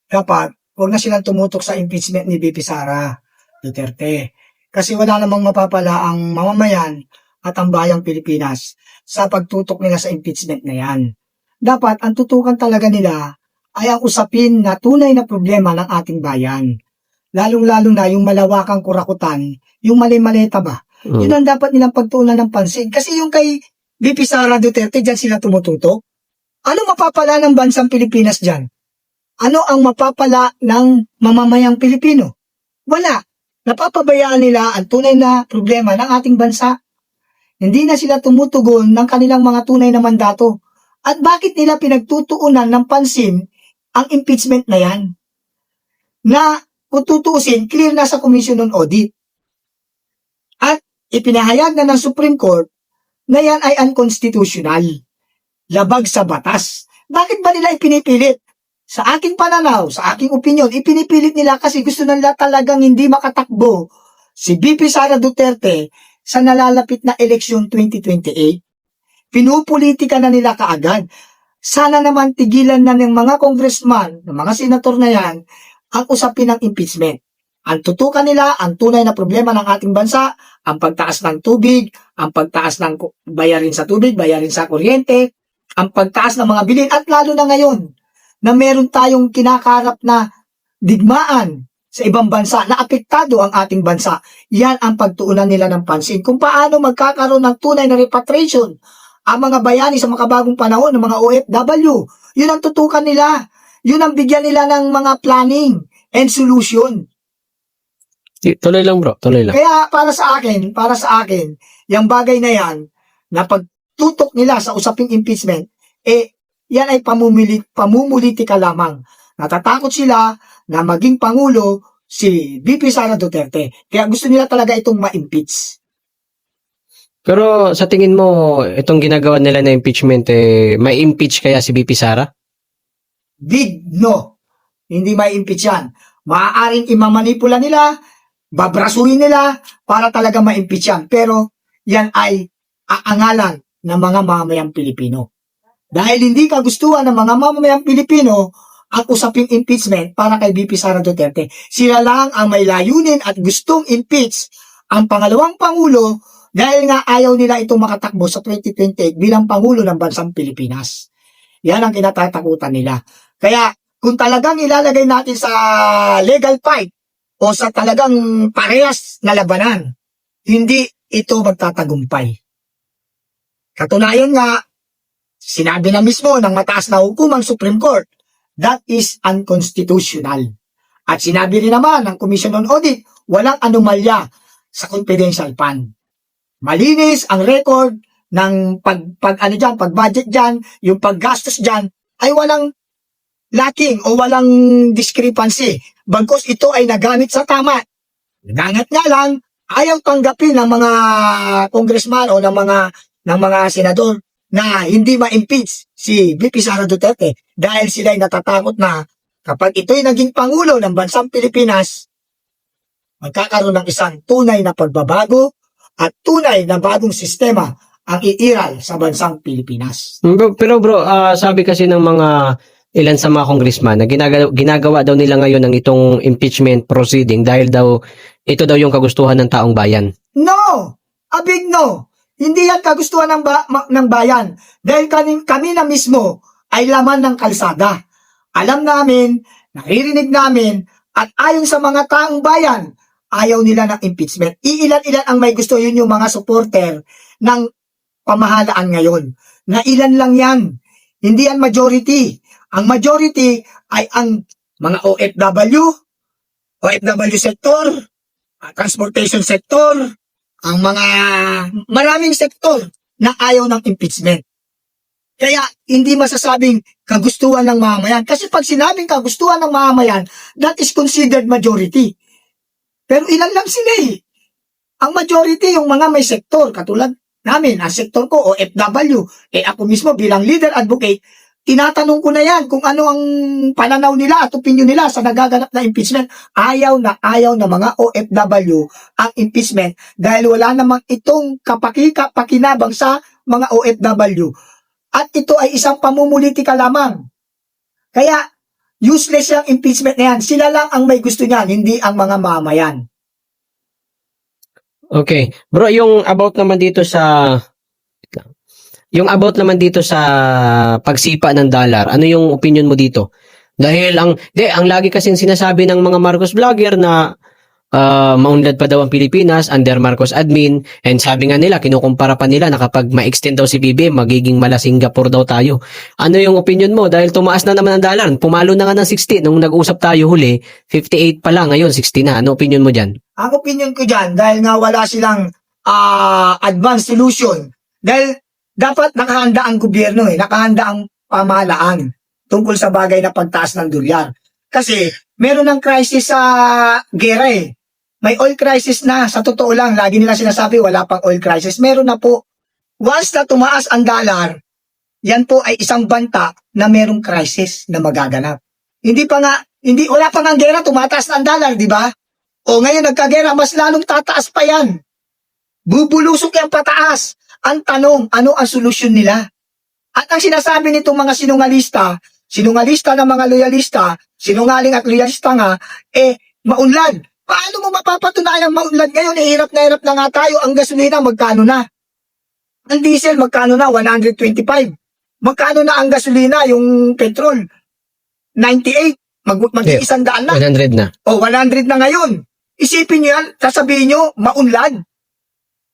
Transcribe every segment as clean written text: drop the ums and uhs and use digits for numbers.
dapat huwag na silang tumutok sa impeachment ni VP Sara Duterte. Kasi wala namang mapapala ang mamamayan at ang bayang Pilipinas sa pagtutok nila sa impeachment na yan. Dapat ang tutukan talaga nila ay ang usapin na tunay na problema ng ating bayan. Lalong-lalo na yung malawakang kurakutan, yung mali-maleta ba? Yun ang dapat nilang pagtuunan ng pansin. Kasi yung kay VP Sara Duterte, dyan sila tumututok. Ano mapapala ng bansang Pilipinas dyan? Ano ang mapapala ng mamamayang Pilipino? Wala. Napapabayaan nila ang tunay na problema ng ating bansa. Hindi na sila tumutugon ng kanilang mga tunay na mandato. At bakit nila pinagtutuunan ng pansin ang impeachment na yan? Na kung tutuusin, clear na sa Commission on Audit. At ipinahayag na ng Supreme Court na yan ay unconstitutional. Labag sa batas. Bakit ba nila ipinipilit? Sa aking pananaw, sa aking opinion, ipinipilit nila kasi gusto nila talagang hindi makatakbo si VP Sara Duterte sa nalalapit na eleksyon 2028. Pinupolitika na nila kaagad. Sana naman tigilan na ng mga congressman, ng mga senator na yan, ang usapin ng impeachment. Ang tutukan nila, ang tunay na problema ng ating bansa, ang pagtaas ng tubig, ang pagtaas ng bayarin sa tubig, bayarin sa kuryente, ang pagtaas ng mga bilhin, at lalo na ngayon, na meron tayong kinakarap na digmaan sa ibang bansa na apektado ang ating bansa. Yan ang pagtuunan nila ng pansin. Kung paano magkakaroon ng tunay na repatriation ang mga bayani sa makabagong panahon ng mga OFW. Yun ang tutukan nila. Yun ang bigyan nila ng mga planning and solution. Tuloy lang bro, tuloy lang. Kaya para sa akin, yung bagay na yan, na pagtutok nila sa usaping impeachment, yan ay pamumulitika lamang. Natatakot sila na maging Pangulo si VP Sara Duterte. Kaya gusto nila talaga itong ma-impeach. Pero sa tingin mo, itong ginagawa nila na impeachment, may impeach kaya si VP Sara? Big no. Hindi ma-impeach yan. Maaaring imamanipula nila, babrasuhin nila para talaga ma-impeach yan. Pero yan ay aangalan ng mga mamamayang Pilipino. Dahil hindi kagustuhan ng mga mamamayang Pilipino ang usaping impeachment para kay VP Sara Duterte. Sila lang ang may layunin at gustong impeach ang pangalawang Pangulo dahil nga ayaw nila itong makatakbo sa 2028 bilang Pangulo ng bansang Pilipinas. Yan ang kinatatakutan nila. Kaya kung talagang ilalagay natin sa legal fight o sa talagang parehas na labanan, hindi ito magtatagumpay. Katunayan nga, sinabi na mismo ng mataas na hukumang Supreme Court, that is unconstitutional. At sinabi rin naman ng Commission on Audit, walang anomalya sa confidential fund. Malinis ang record ng pag-budget dyan, yung paggastos dyan, ay walang lacking o walang discrepancy. Bagkus ito ay nagamit sa tama. Nagangat nga lang, ayaw tanggapin ng mga congressman o ng mga senador na hindi ma-impeach si VP Sara Duterte dahil sila ay natatakot na kapag ito'y naging Pangulo ng bansang Pilipinas, magkakaroon ng isang tunay na pagbabago at tunay na bagong sistema ang iiral sa bansang Pilipinas. Pero bro, sabi kasi ng mga ilan sa mga congressman na ginagawa daw nila ngayon ng itong impeachment proceeding dahil daw ito daw yung kagustuhan ng taong bayan. No! A big no! Hindi yan kagustuhan ng bayan. Dahil kami na mismo ay laman ng kalsada. Alam namin, naririnig namin, at ayon sa mga taong bayan, ayaw nila ng impeachment. Iilan-ilan ang may gusto, yun yung mga supporter ng pamahalaan ngayon. Na ilan lang yan. Hindi yan majority. Ang majority ay ang mga OFW sector, transportation sector, ang mga maraming sektor na ayaw ng impeachment. Kaya hindi masasabing kagustuhan ng mamamayan. Kasi pag sinabing kagustuhan ng mamamayan, that is considered majority. Pero ilan lang sila eh. Ang majority yung mga may sektor. Katulad namin, ang sektor ko, OFW. Ako mismo bilang leader advocate, tinatanong ko na yan kung ano ang pananaw nila at opinion nila sa nagaganap na impeachment. Ayaw na mga OFW ang impeachment dahil wala namang itong pakinabang sa mga OFW. At ito ay isang pamumulitika lamang. Kaya Useless yung impeachment na yan. Sila lang ang may gusto niyan, hindi ang mga mamayan. Okay. Bro, yung about naman dito sa pagsipa ng dollar, ano yung opinion mo dito? Dahil ang lagi kasing sinasabi ng mga Marcos vlogger na maunlad pa daw ang Pilipinas under Marcos admin, and sabi nga nila, kinukumpara pa nila na kapag ma-extend daw si BBM, magiging mala Singapore daw tayo. Ano yung opinion mo? Dahil tumaas na naman ang dollar, pumalo na nga ng 60 nung nag-usap tayo huli, 58 pa lang, ngayon 60 na. Ano opinion mo dyan? Ang opinion ko dyan, dahil nga wala silang advanced solution, dahil dapat nakahanda ang gobyerno, nakahanda ang pamahalaan tungkol sa bagay na pagtaas ng dolyar. Kasi meron ng crisis sa gera May oil crisis na, sa totoo lang, lagi nila sinasabi wala pang oil crisis. Meron na po. Once na tumaas ang dollar, yan po ay isang banta na merong crisis na magaganap. Wala pa nga ang gera, tumataas na ang dollar, di ba? O ngayon nagkagera, mas lalong tataas pa yan. Bubulusok yan pataas. Ang tanong, ano ang solusyon nila? At ang sinasabi nitong mga sinungalista ng mga loyalista, sinungaling at loyalista nga, maunlad. Paano mo mapapatunayang maunlad ngayon? Hirap na nga tayo. Ang gasolina, magkano na? Ang diesel, magkano na? 125. Magkano na ang gasolina, yung petrol? 98. Mag-100 na. 100 na. O, 100 na ngayon. Isipin nyo yan, sasabihin nyo, maunlad.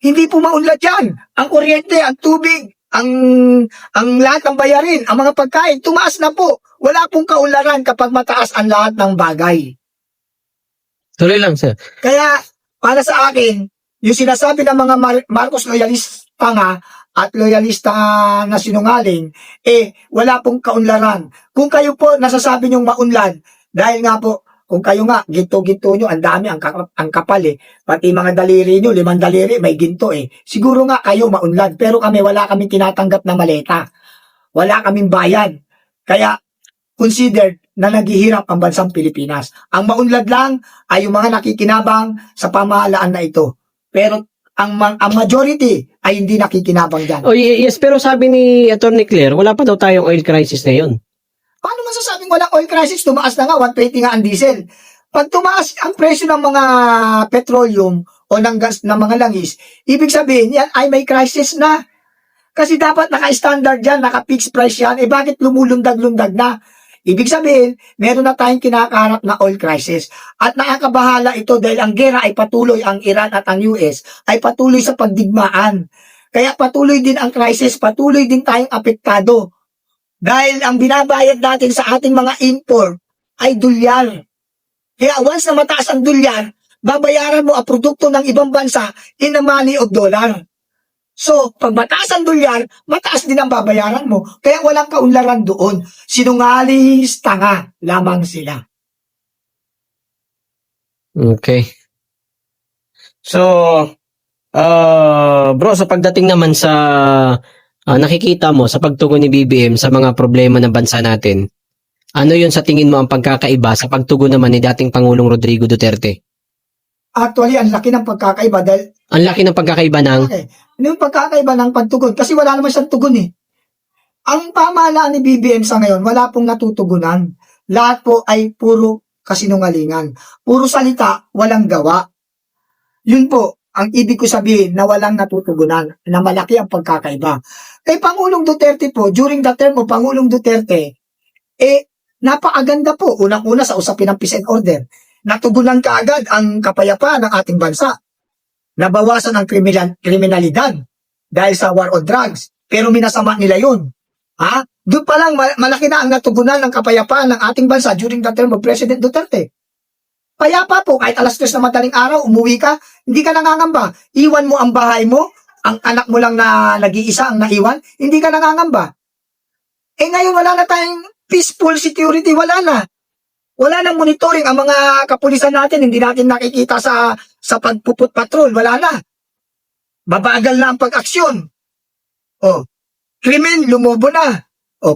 Hindi po maunlad yan. Ang kuryente, ang tubig, ang lahat ng bayarin, ang mga pagkain, tumaas na po. Wala pong kaunlaran kapag mataas ang lahat ng bagay. Tuloy lang, sir. Kaya, para sa akin, yung sinasabi ng mga Marcos loyalista nga at loyalista na sinungaling, wala pong kaunlaran. Kung kayo po nasasabi nyong maunlad, dahil nga po, kung kayo nga, ginto-ginto nyo, ang dami, ang kapal Pati mga daliri nyo, 5 daliri, may ginto Siguro nga kayo maunlad, pero wala kaming tinatanggap na maleta. Wala kaming bayad. Kaya, considered na naghihirap ang bansang Pilipinas. Ang maunlad lang ay yung mga nakikinabang sa pamahalaan na ito. Pero ang majority ay hindi nakikinabang dyan. Oh, yes, pero sabi ni Attorney Claire, wala pa daw tayong oil crisis ngayon. Paano masasabing walang oil crisis? Tumaas na nga, 120 nga ang diesel. Pag tumaas ang presyo ng mga petroleum o ng gas ng mga langis, ibig sabihin yan ay may crisis na. Kasi dapat naka-standard yan, naka-fixed price yan. Bakit lumulundag-lundag na? Ibig sabihin, meron na tayong kinakaharap na oil crisis. At nakakabahala ito dahil ang gera ay patuloy, ang Iran at ang US ay patuloy sa pagdigmaan. Kaya patuloy din ang crisis, patuloy din tayong apektado. Dahil ang binabayad natin sa ating mga import ay dolyar. Kaya once na mataas ang dolyar, babayaran mo ang produkto ng ibang bansa in the money of dollar. So, pag mataas ang dolyar, mataas din ang babayaran mo. Kaya walang kaunlaran doon. Sinungaling, tanga lamang sila. Okay. So, bro, sa pagdating naman sa nakikita mo sa pagtugon ni BBM sa mga problema ng bansa natin, ano yun sa tingin mo ang pagkakaiba sa pagtugon naman ni dating Pangulong Rodrigo Duterte? Actually, ang laki ng pagkakaiba dahil Ang laki ng pagkakaiba ng yung pagkakaiba ng pagtugon kasi wala naman siyang tugon Ang pamahalaan ni BBM sa ngayon, wala pong natutugunan. Lahat po ay puro kasinungalingan. Puro salita, walang gawa. Yun po, ang ibig ko sabihin na walang natutugunan, na malaki ang pagkakaiba. Kay Pangulong Duterte po, during the term of Pangulong Duterte, napakaganda po, unang-una sa usapin ng peace and order. Natugunan kaagad ang kapayapaan ng ating bansa. Nabawasan ang kriminalidad dahil sa war on drugs. Pero minasama nila yun. Doon pa lang malaki na ang natugunan ng kapayapaan ng ating bansa during the term of President Duterte. Payapa po, kahit alas 3 na madaling araw, umuwi ka, hindi ka nangangamba. Iwan mo ang bahay mo, ang anak mo lang na nag-iisa ang naiwan, hindi ka nangangamba. Ngayon wala na tayong peaceful security, wala na. Wala nang monitoring ang mga kapulisan natin, hindi natin nakikita sa pagpuput patrol, wala na. Babagal na ang pag-aksyon. Krimen, lumobo na.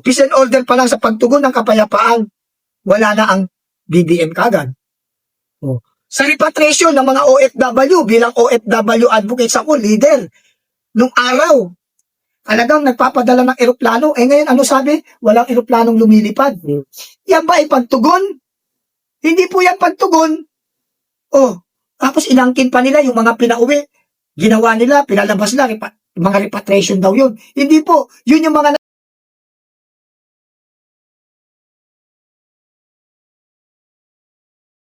Peace and order pa lang sa pagtugon ng kapayapaan, wala na ang BBM kagad. Sa repatriation ng mga OFW, bilang OFW advocates ako, leader, nung araw, Talagang nagpapadala ng eroplano. Eh ngayon, ano sabi? Walang eroplanong lumilipad. Hmm. Yan ba ay pagtugon? Hindi po yan pagtugon. Oh, tapos inangkin pa nila yung mga pinauwi. Ginawa nila, pinalabas na, mga repatriation daw yun. Hindi po, yun yung mga